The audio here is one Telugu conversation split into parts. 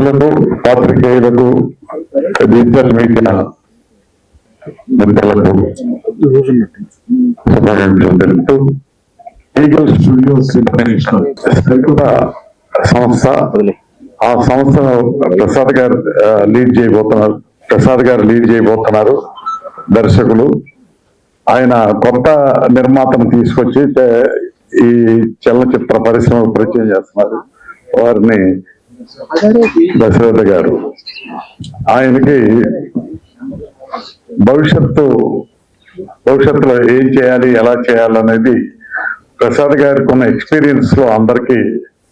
ప్రముఖులకు, పాత్రికేయులకు, డిజిటల్ మీడియా మిత్రులకు శుభాకాంక్షలు తెలుపుతూ ఈగల్ స్టూడియోస్ ఇంటర్నేషనల్ సంస్థ, ఆ సంస్థను ప్రసాద్ గారు లీడ్ చేయబోతున్నారు. దర్శకులు ఆయన కొత్త నిర్మాతను తీసుకొచ్చి ఈ చలనచిత్ర పరిశ్రమకు పరిచయం చేస్తున్నారు. వారిని దశరథ గారు. ఆయనకి భవిష్యత్తులో ఏం చేయాలి, ఎలా చేయాలనేది ప్రసాద్ గారికి ఉన్న ఎక్స్పీరియన్స్ లో అందరికీ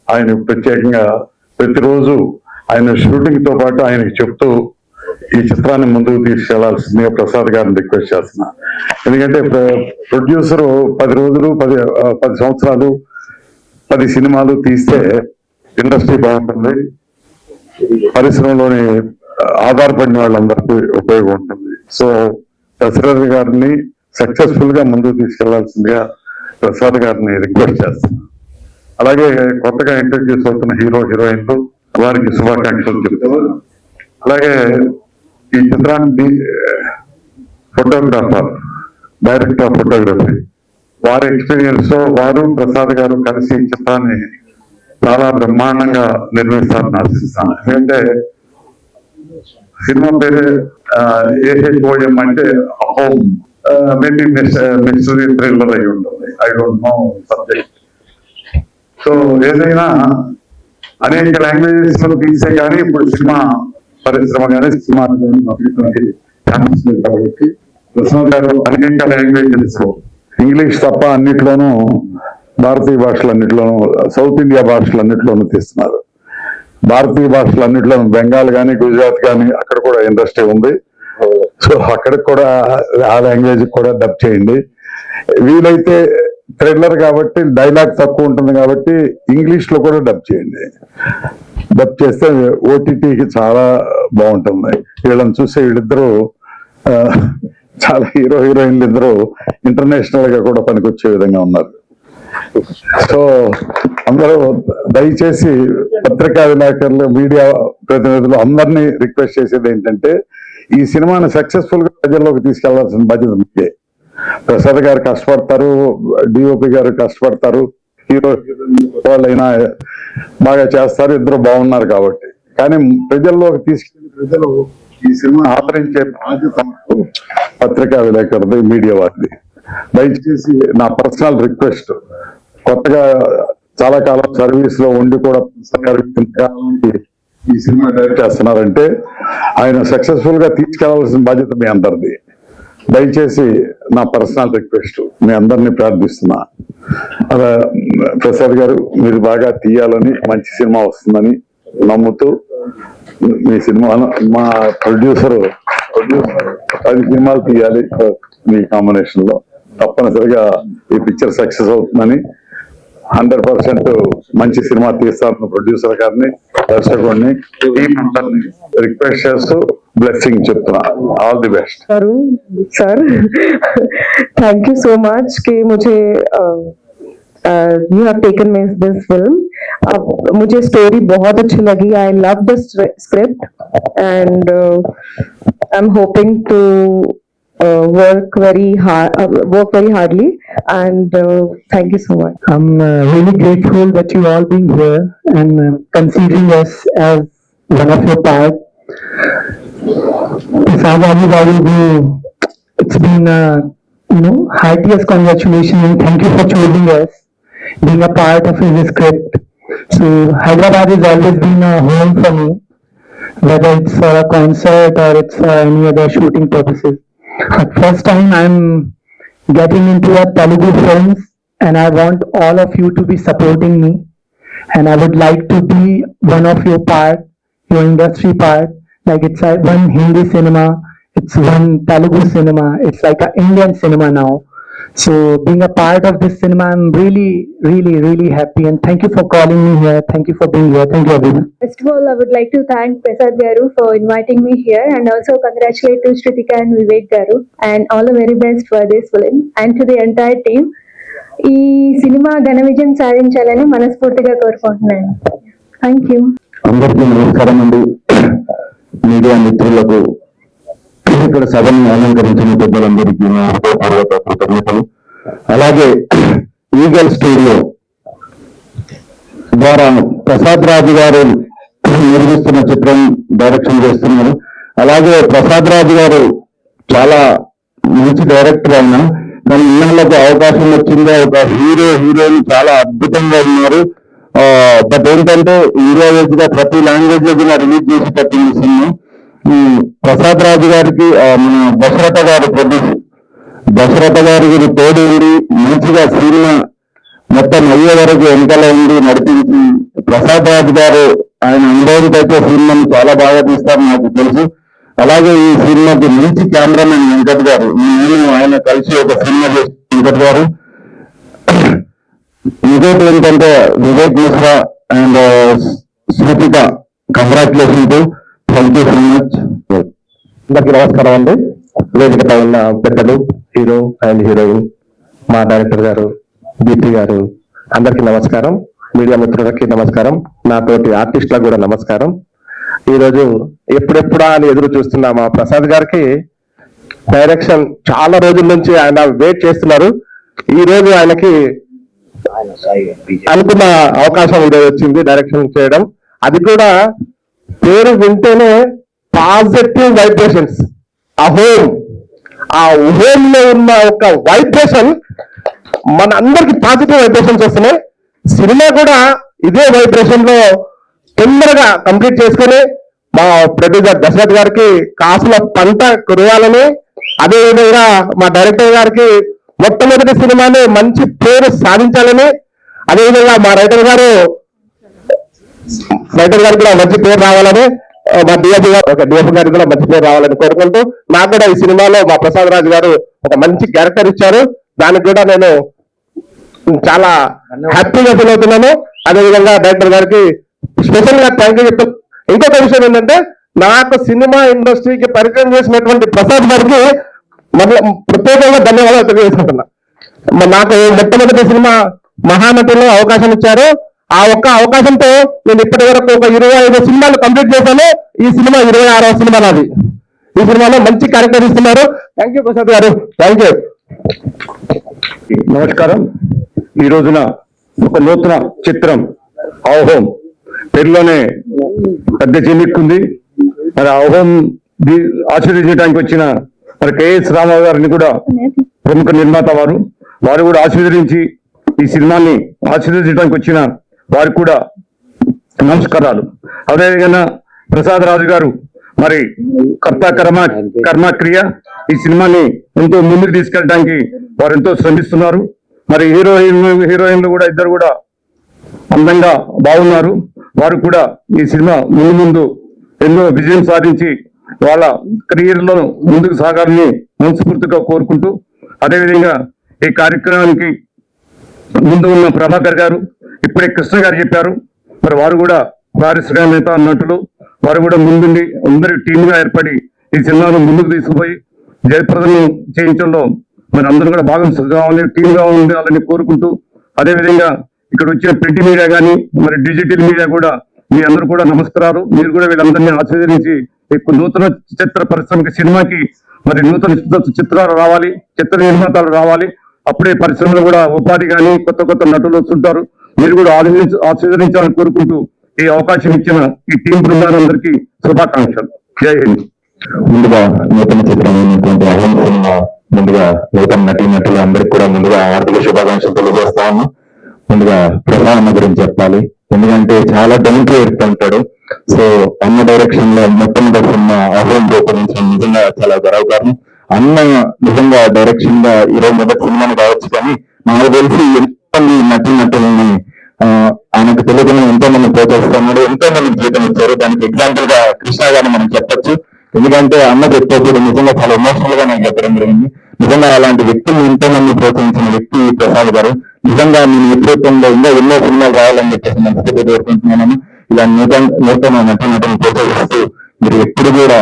ఆయన ప్రత్యేకంగా ప్రతిరోజు ఆయన షూటింగ్ తో పాటు ఆయనకి చెప్తూ ఈ చిత్రాన్ని ముందుకు తీసుకెళ్లాల్సిందిగా ప్రసాద్ గారిని రిక్వెస్ట్ చేస్తున్నా. ఎందుకంటే ప్రొడ్యూసర్ 10 రోజులు 10 సంవత్సరాలు 10 సినిమాలు తీస్తే ఇండస్ట్రీ బాగుంటుంది, పరిశ్రమలోని ఆధారపడిన వాళ్ళందరికీ ఉపయోగం ఉంటుంది. సో దశరథ గారిని సక్సెస్ఫుల్ గా ముందుకు తీసుకెళ్లాల్సిందిగా ప్రసాద్ గారిని రిక్వెస్ట్ చేస్తున్నాను. అలాగే కొత్తగా ఇంట్రడ్యూస్ అవుతున్న హీరోయిన్లు వారికి శుభాకాంక్షలు చెప్తున్నారు. అలాగే ఈ చిత్రాన్ని ఫోటోగ్రాఫర్, డైరెక్టర్ ఆఫ్ ఫోటోగ్రఫీ, వారి ఎక్స్పీరియన్స్ లో వారు ప్రసాద్ గారు కలిసి ఈ చిత్రాన్ని చాలా బ్రహ్మాండంగా నిర్మిస్తారని ఆశిస్తాను. ఎందుకంటే సినిమా పేరు AHOM అంటే హోమ్, మేబీ మిస్టరీ థ్రిల్లర్ అయి ఉంటుంది. I don't know subject. So ఏదైనా అనేక లాంగ్వేజెస్ లో తీసే కానీ ఇప్పుడు సినిమా పరిశ్రమ కానీ సినిమా కాబట్టి ప్రసాద్ గారు అనేక లాంగ్వేజెస్, ఇంగ్లీష్ తప్ప అన్నిట్లోనూ, భారతీయ భాషలన్నిట్లోనూ, సౌత్ ఇండియా భాషలన్నిట్లోనూ తీస్తున్నారు. భారతీయ భాషలన్నిట్లోనూ బెంగాల్ కానీ, గుజరాత్ కానీ అక్కడ కూడా ఇండస్ట్రీ ఉంది. సో అక్కడికి కూడా ఆ లాంగ్వేజ్ కూడా డబ్ చేయండి. వీలైతే థ్రిల్లర్ కాబట్టి డైలాగ్ తక్కువ ఉంటుంది కాబట్టి ఇంగ్లీష్ లో కూడా డబ్ చేయండి. డబ్ చేస్తే OTTకి చాలా బాగుంటుంది. వీళ్ళని చూస్తే వీళ్ళిద్దరూ చాలా హీరోయిన్లు ఇద్దరు ఇంటర్నేషనల్ గా కూడా పనికొచ్చే విధంగా ఉన్నారు. సో అందరూ దయచేసి పత్రికా విలేకరులు, మీడియా ప్రతినిధులు అందరినీ రిక్వెస్ట్ చేసేది ఏంటంటే ఈ సినిమాని సక్సెస్ఫుల్ గా ప్రజల్లోకి తీసుకెళ్లాల్సిన బాధ్యత మీకే. ప్రసాద్ గారు కష్టపడతారు, DOP గారు కష్టపడతారు, హీరో వాళ్ళైనా బాగా చేస్తారు, ఇద్దరు బాగున్నారు కాబట్టి. కానీ ప్రజల్లోకి తీసుకెళ్లి ప్రజలు ఈ సినిమా ఆదరించే బాధ్యత పత్రికా విలేకరుది, మీడియా వారిది. దయచేసి నా పర్సనల్ రిక్వెస్ట్, కొత్తగా చాలా కాలం సర్వీస్ లో ఉండి కూడా ఈ సినిమా డైరెక్ట్ చేస్తున్నారంటే ఆయన సక్సెస్ఫుల్ గా తీసుకెళ్లాల్సిన బాధ్యత మీ అందరిది. దయచేసి నా పర్సనల్ రిక్వెస్ట్, మీ అందరినీ ప్రార్థిస్తున్నా. అలా ప్రసాద్ గారు మీరు బాగా తీయాలని, మంచి సినిమా వస్తుందని నమ్ముతూ మీ సినిమా, మా ప్రొడ్యూసర్ 10 సినిమాలు తీయాలి మీ కాంబినేషన్ లో, తప్పనిసరిగా ఈ పిక్చర్ సక్సెస్ అవుతుందని, 100% మంచి సినిమా తీస్తారని ప్రొడ్యూసర్ గారిని, దర్శకుడిని, టీం అందరిని రిక్వెస్ట్ చేస్తూ బ్లెస్సింగ్ చెప్తున్నా. All the best. Sir thank you so much कि मुझे you have taken me this film. अब मुझे स्टोरी बहुत अच्छी लगी. I love the script and I'm hoping to work very hardly and thank you so much. I'm really grateful that you all being here and considering us as one of your part. It's been heartiest congratulations and thank you for choosing us, being a part of his script. So Hyderabad has always been a home for me, whether it's for a concert or it's for any other shooting purposes. But first time I'm getting into a Telugu films and I want all of you to be supporting me and I would like to be one of your part, your industry part. Like it's one Hindi cinema, it's one Telugu cinema, it's like an Indian cinema now. So being a part of this cinema, I'm really happy and thank you for calling me here. Thank you for being here. Thank you everyone. First of all, I would like to thank Prasad Garu for inviting me here and also congratulate to Shritika and Vivek Garu and all the very best for this film and to the entire team. ఈ సినిమా ఘన విజయం సాధించాలని మనస్ఫూర్తిగా కోరుకుంటున్నాను. Thank you. అందరికీ నమస్కారం అండి. మీడియా మిత్రులకు, ఇక్కడ సభను అలంకరించిన పెద్దలందరికీ నా హృదయపూర్వక కృతజ్ఞతలు. అలాగే ఈగల్ స్టూడియో ద్వారా ప్రసాద్ రాజు గారు నిర్మిస్తున్న చిత్రం డైరెక్షన్ చేస్తున్నారు. అలాగే ప్రసాద్ రాజు గారు చాలా మంచి డైరెక్టర్ అయినా, కానీ ఇన్నాళ్ళకు అవకాశం వచ్చిందో ఒక హీరోయిన్ చాలా అద్భుతంగా ఉన్నారు. బట్ ఏంటంటే హీరోయిన్స్ గా ప్రతి లాంగ్వేజ్ లో కూడా రిలీజ్ చేసి పెట్టింది సినిమా. ప్రసాద్ రాజు గారికి మన దశరథ గారు ప్రొడ్యూస్, దశరథ గారికి తోడు ఉండి మంచిగా సినిమా మొత్తం అయ్యే వరకు వెనకాల ఉండి నడిపించి, ప్రసాద్ రాజు గారు ఆయన అనుభవంతో అయితే సినిమాని చాలా బాగా తీస్తారు నాకు తెలుసు. అలాగే ఈ సినిమాకి మంచి కెమెరామెన్ వెంకట్ గారు, నేను ఆయన కలిసి ఒక సినిమా చేసిన వెంకట్ గారు. ఇంకోటి ఏంటంటే Vivek Mishra and Smruthika, congratulation to, thank you so much. అందరికీ నమస్కారం అండి. వేదికపై ఉన్న పెద్దలు, హీరో అండ్ హీరోయిన్, మా డైరెక్టర్ గారు, దీప్తి గారు, అందరికీ నమస్కారం. మీడియా మిత్రులకి నమస్కారం. నాతోటి ఆర్టిస్టులకు కూడా నమస్కారం. ఈరోజు ఎప్పుడెప్పుడా అని ఎదురు చూస్తున్నా మా ప్రసాద్ గారికి డైరెక్షన్ చాలా రోజుల నుంచి ఆయన వెయిట్ చేస్తున్నారు. ఈ రోజు ఆయనకి అనుకున్న అవకాశం ఈరోజు వచ్చింది డైరెక్షన్ చేయడం. అది కూడా పేరు వింటేనే పాజిటివ్ వైబ్రేషన్స్. ఆ హోమ్ లో ఉన్న ఒక వైబ్రేషన్ మన అందరికి పాజిటివ్ వైబ్రేషన్స్ వస్తున్నాయి. సినిమా కూడా ఇదే వైబ్రేషన్ లో తొందరగా కంప్లీట్ చేసుకుని మా ప్రొడ్యూసర్ దశరథ్ గారికి కాసుల పంట కురవాలని, అదేవిధంగా మా డైరెక్టర్ గారికి మొట్టమొదటి సినిమాని మంచి పేరు సాధించాలని, అదేవిధంగా మా రైటర్ గారికి కూడా మంచి పేరు రావాలని, మా డిఎఫ్ గారికి కూడా మంచి పేరు రావాలని కోరుకుంటూ, నాకు కూడా ఈ సినిమాలో మా ప్రసాద్ రాజు గారు ఒక మంచి క్యారెక్టర్ ఇచ్చారు. దానికి కూడా నేను చాలా హ్యాపీగా ఫీల్ అవుతున్నాను. అదేవిధంగా డైరెక్టర్ గారికి స్పెషల్ గా థ్యాంక్ యూ చెప్తాను. ఇంకొక విషయం ఏంటంటే, నాకు సినిమా ఇండస్ట్రీకి పరిచయం చేసినటువంటి ప్రసాద్ గారికి ప్రత్యేకంగా ధన్యవాదాలు తెలియజేసుకుంటున్నా. నాకు మొట్టమొదటి సినిమా మహానటిలో అవకాశం ఇచ్చారు. ఆ ఒక్క అవకాశంతో నేను ఇప్పటి వరకు ఒక 25 సినిమాలు కంప్లీట్ చేశాను. ఈ సినిమా 26వ సినిమా నాది. ఈ సినిమాలో మంచి క్యారెక్టర్ ఇస్తున్నారు. థ్యాంక్ యూ ప్రసాద్ గారు, థ్యాంక్ యూ. నమస్కారం. ఈ రోజున ఒక నూతన చిత్రం అవహోం పేరులోనే పెద్ద చిన్నిక్కుంది. మరి అవహోం ఆశీర్వదించడానికి వచ్చిన మరి కెఎస్ రామారావు గారిని కూడా ప్రముఖ నిర్మాత వారు కూడా ఆశీర్వదించి ఈ సినిమాని ఆశీర్వదించడానికి వచ్చిన వారికి కూడా నమస్కారాలు. అదేవిధంగా ప్రసాద్ రాజు గారు మరి కర్త కర్మ క్రియ ఈ సినిమాని ఎంతో ముందుకు తీసుకెళ్ళడానికి వారు ఎంతో శ్రమిస్తున్నారు. మరి హీరోయిన్లు కూడా ఇద్దరు కూడా అందంగా బాగున్నారు. వారు కూడా ఈ సినిమా ముందు ఎన్నో విజయం సాధించి వాళ్ళ కెరీర్ లో ముందుకు సాగాలని మనస్ఫూర్తిగా కోరుకుంటూ, అదేవిధంగా ఈ కార్యక్రమానికి ముందు ఉన్న ప్రభాకర్ గారు, ఇప్పుడే కృష్ణ గారు చెప్పారు. మరి వారు కూడా పారిశ్రామిక నటులు, వారు కూడా ముందుండి అందరి టీమ్ గా ఏర్పడి ఈ సినిమాను ముందుకు తీసుకుపోయి జయప్రదం చేయించడంలో మరి అందరూ కూడా భాగం కావాలి, టీమ్ గా ఉండాలని కోరుకుంటూ, అదేవిధంగా ఇక్కడ వచ్చిన ప్రింట్ మీడియా కానీ మరి డిజిటల్ మీడియా కూడా మీ అందరూ కూడా నమస్కారాలు. మీరు కూడా వీళ్ళందరినీ ఆశీర్వదించి ఎక్కువ నూతన చిత్ర పరిశ్రమకి, సినిమాకి మరి నూతన చిత్రాలు రావాలి, చిత్ర నిర్మాతలు రావాలి. అప్పుడే పరిశ్రమలో కూడా ఉపాధి కానీ కొత్త నటులు వస్తుంటారు. మీరు కూడా ఆశీర్వదించాలని కోరుకుంటూ ఈ అవకాశం ఇచ్చిన ఈ టీం బృందాలందరికీ శుభాకాంక్షలు. జై హింద్. ముందుగా నూతన చిత్రమైనటువంటి అహం సినిమా ముందుగా నూతన నటులు అందరికి కూడా ముందుగా ఆర్థిక శుభాకాంక్షలు తెలియజేస్తా ఉన్నాం. ముందుగా ప్రధాన గురించి చెప్పాలి, ఎందుకంటే చాలా డౌన్ టు ఎర్త్ అంటాడు. సో అన్న డైరెక్షన్ లో మొట్టమొదటి సినిమా అహోం రూపొందించడం నిజంగా చాలా గర్వకారణం. అన్న నిజంగా డైరెక్షన్ గా ఈరోజు మొదటి సినిమాని కావచ్చు, కానీ నాకు తెలిసి ఎంతో నటులని ఆయనకు తెలియకుండా ఎంతో మంది ప్రోత్సహిస్తున్నాడు, ఎంతో మంది జీవితం ఇచ్చారు. దానికి ఎగ్జాంపుల్ గా కృష్ణ గారిని మనం చెప్పొచ్చు. ఎందుకంటే అన్న చెప్పేప్పుడు నిజంగా చాలా ఎమోషనల్ గా నాకు చెప్పడం జరిగింది. నిజంగా అలాంటి వ్యక్తులు ఎంతో మంది ప్రోత్సహించిన వ్యక్తి ప్రసాద్ గారు. నిజంగా నేను నేతృత్వంలో ఇంకా ఎన్నో సినిమాలు రావాలని చెప్పేసి నేను కోరుకుంటున్నాను. ఇలా నూతన నటులను ప్రోత్సహిస్తూ మీరు ఎప్పుడు కూడా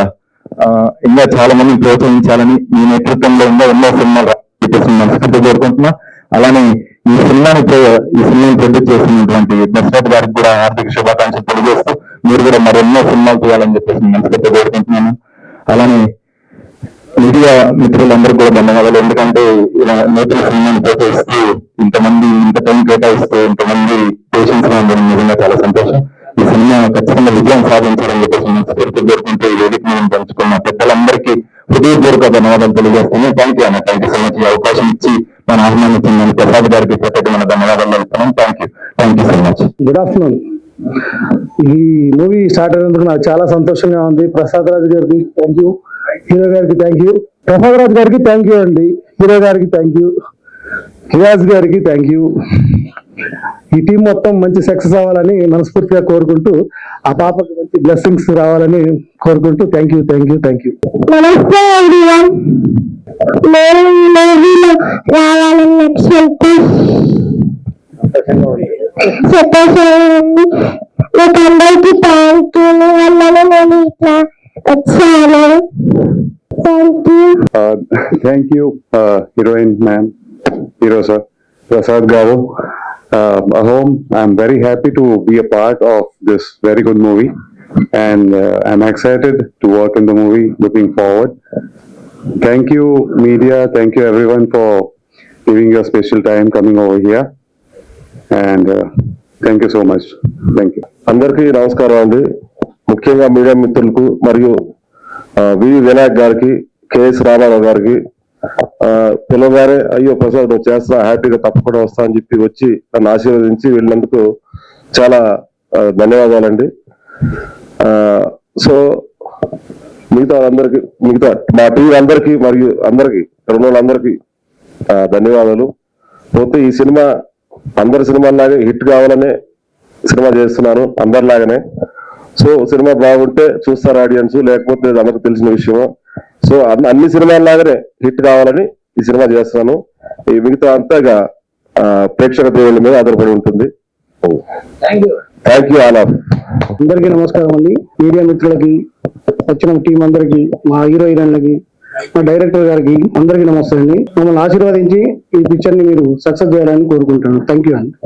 ఇంకా చాలా మంది ప్రోత్సహించాలని, మీ నేతృత్వంలో ఇంకా ఎన్నో సినిమాలు చెప్పేసి మనస్ఫూర్తి కోరుకుంటున్నా. అలానే ఈ సినిమాని ప్రొడ్యూస్ చేసినటువంటి దశరథ్ గారికి కూడా ఆర్థిక శుభాకాంక్షలు తెలియజేస్తూ మీరు కూడా మరెన్నో సినిమాలు చేయాలని చెప్పేసి మనస్ఫూర్తిగా కోరుకుంటున్నాను. అలానే మీడియా మిత్రులందరూ కూడా ధన్యవాదాలు. ఎందుకంటే ఇలా నూతన సినిమాని ప్రోత్సహిస్తూ ఇంతమంది ఇంత టైం కేటాయిస్తూ ఇంతమంది పేషెన్స్ గా ఉండడం నిజంగా చాలా సంతోషం. ఈ సినిమా ఖచ్చితంగా విజయం సాధించాలని చెప్పేసి మనస్ఫూర్తిగా కోరుకుంటూ ఈ వేదిక మీద పంచుకున్న పెద్దలందరికీ హృదయపూర్వక ధన్యవాదాలు తెలియజేస్తున్నాను. థ్యాంక్ యూ అన్న, థ్యాంక్ యూ సో మచ్. ఈ అవకాశం ఇచ్చి మన ఆహ్వానించిందని ప్రసాద్ గారికి ప్రత్యేకమైన ధన్యవాదాలు తెలుపుతున్నాను. Thank you so much. Good afternoon. ఈ మూవీ స్టార్ట్ అయినందుకు నాకు చాలా సంతోషంగా ఉంది. ప్రసాద్ రాజు గారికి థ్యాంక్ యూ, హీరో గారికి థ్యాంక్ యూ, ప్రసాద్ రాజు గారికి థ్యాంక్ యూ అండి, హీరో గారికి థ్యాంక్ యూ, రియాజ్ గారికి థ్యాంక్ యూ. ఈ టీం మొత్తం మంచి సక్సెస్ అవ్వాలని మనస్ఫూర్తిగా కోరుకుంటూ, ఆ పాపకి మంచి బ్లెస్సింగ్స్ రావాలని కోరుకుంటూ thank you, thank you, thank you. నమస్తే ఎవ్రీవన్. నేను ఈ మూవీలో రావాలని లక్ష్యంతో చెప్పేసానండి. మీకు అందరికీ థ్యాంక్ యూ. వల్లనే నేను ఇట్లా వచ్చాను. Thank you. Thank you heroine ma'am, hero sir, Prasad Garu. Ahom, I'm very happy to be a part of this very good movie, and I'm excited to work in the movie. Looking forward. Thank you, media. Thank you, everyone, for giving your special time coming over here. And thank you so much. Thank you. అందరికీ నమస్కారం అండి. ముఖ్యంగా మీడియా మిత్రులకు మరియు వి వినాయక్ గారికి, కెఎస్ రామారావు గారికి పిల్లగానే అయ్యో ప్రసాద్ నువ్వు చేస్తా, హ్యాపీగా తప్పకుండా వస్తా అని చెప్పి వచ్చి నన్ను ఆశీర్వదించి వెళ్ళినందుకు చాలా ధన్యవాదాలండి. సో మిగతా మా టీం అందరికీ మరియు అందరికీ వాళ్ళందరికీ ధన్యవాదాలు. పోతే ఈ సినిమా అందరి సినిమాలాగే హిట్ కావాలనే సినిమా చేస్తున్నాను, అందరిలాగానే. సో సినిమా బాగుంటే చూస్తారు ఆడియన్స్, లేకపోతే అందరికి తెలిసిన విషయం. సో అన్ని సినిమాలాగానే హిట్ కావాలని ఈ సినిమా చేస్తున్నాను. ఈ మిగతా అంతా ప్రేక్షక దేవుళ్ళ మీద ఆధారపడి ఉంటుంది. Thank you all of. అందరికీ నమస్కారం అండి. మీడియా మిత్రులకి, వచ్చిన టీం అందరికి, మా హీరో హీరోయిన్లకి, మా డైరెక్టర్ గారికి అందరికీ నమస్తే అండి. మమ్మల్ని ఆశీర్వదించి ఈ పిక్చర్ ని మీరు సక్సెస్ చేయాలని కోరుకుంటాను. థ్యాంక్ యూ అండి.